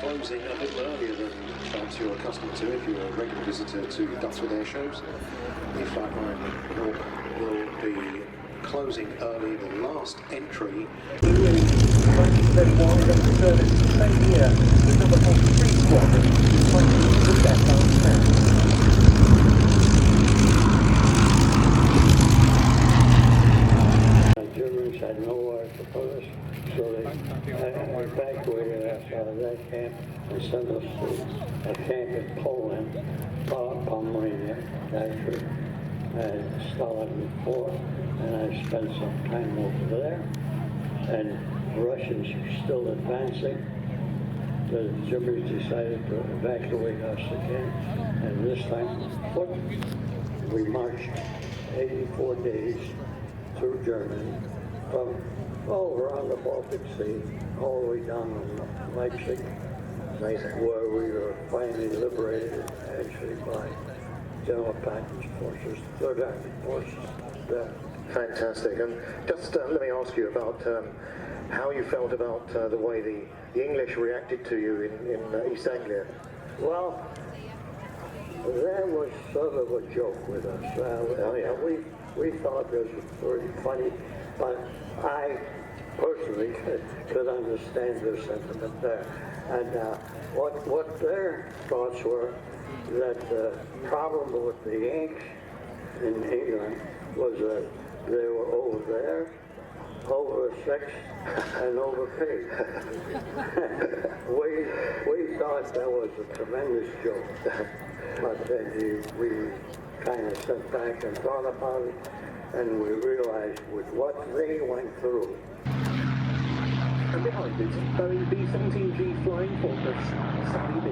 closing a little earlier than perhaps you're accustomed to if you're a regular visitor to Duxford air shows. The flatline walk will be closing early. The last entry. Memphis Belle Boeing B-17 service the same year with number 43 squadron is fighting with their bound men. The Germans had nowhere to put us, so they evacuated us out of that camp and sent us to a camp in Poland, Pomerania, actually, and Stalin Fort, and I spent some time over there. And the Russians were still advancing. The Germans decided to evacuate us again, and this time foot. We marched 84 days through Germany, from all around the Baltic Sea, all the way down to Leipzig, where we were finally liberated, actually, by General Patton's forces, Third Army forces there. Fantastic. And just let me ask you about how you felt about the way the English reacted to you in East Anglia. Well, that was sort of a joke with us. We thought this was pretty funny, but I personally could understand their sentiment there. And what their thoughts were, that the problem with the Yanks in England was that they were over there, oversexed, and overpaid. we thought that was a tremendous joke. But then we kind of sat back and thought about it, and we realized with what they went through. And behind it, Boeing B-17G Flying Fortress, Sally B.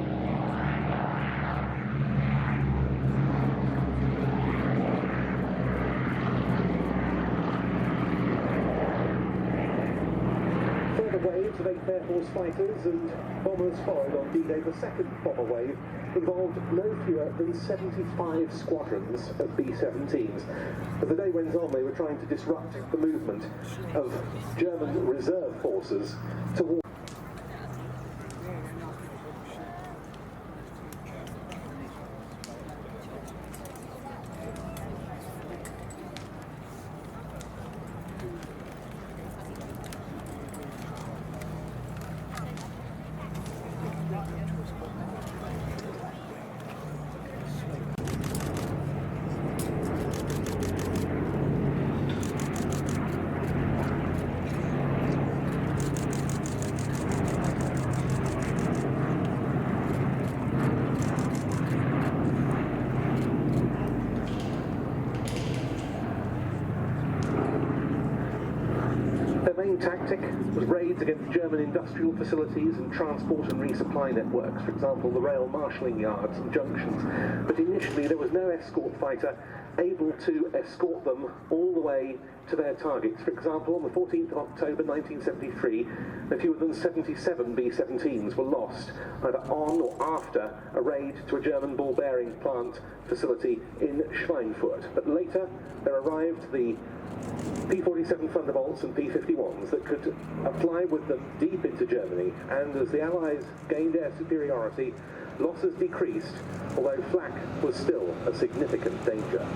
Waves of 8th Air Force fighters and bombers followed on D-Day. The second bomber wave involved no fewer than 75 squadrons of B-17s. As the day went on, they were trying to disrupt the movement of German reserve forces towards. Their main tactic was raids against German industrial facilities and transport and resupply networks, for example the rail marshalling yards and junctions. But initially there was no escort fighter able to escort them all the way to their targets. For example, on the 14th of October 1973, no fewer than 77 B-17s were lost, either on or after a raid to a German ball bearing plant facility in Schweinfurt. But later there arrived the P-47 Thunderbolts and P-51s that could fly with them deep into Germany, and as the Allies gained air superiority, losses decreased, although flak was still a significant danger.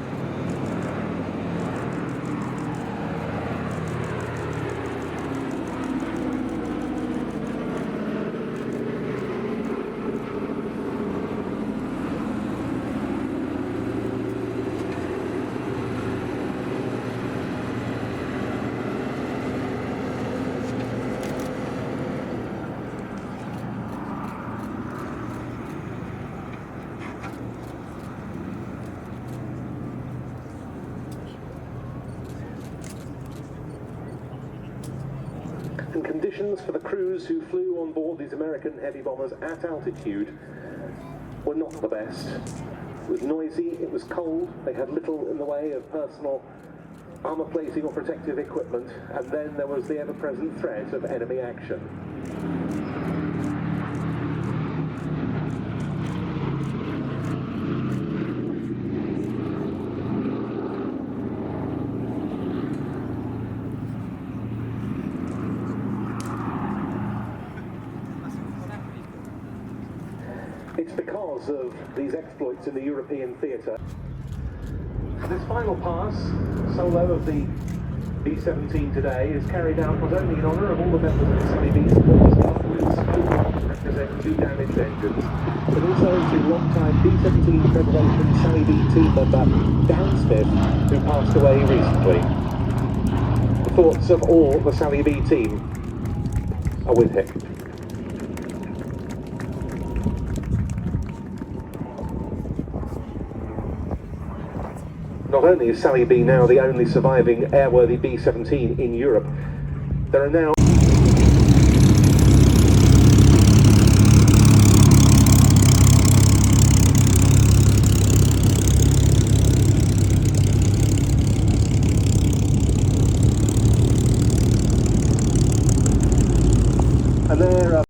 And conditions for the crews who flew on board these American heavy bombers at altitude were not the best. It was noisy, it was cold, they had little in the way of personal armour plating or protective equipment, and then there was the ever-present threat of enemy action. It's because of these exploits in the European theatre. This final pass, solo of the B-17 today, is carried out not only in honour of all the members of the Sally B support staff who spoke up to represent 2 damaged engines, but also to long-time B-17 Preservation Sally B team member Dan Smith, who passed away recently. The thoughts of all the Sally B team are with him. Not only is Sally B now the only surviving airworthy B-17 in Europe, there are now and there are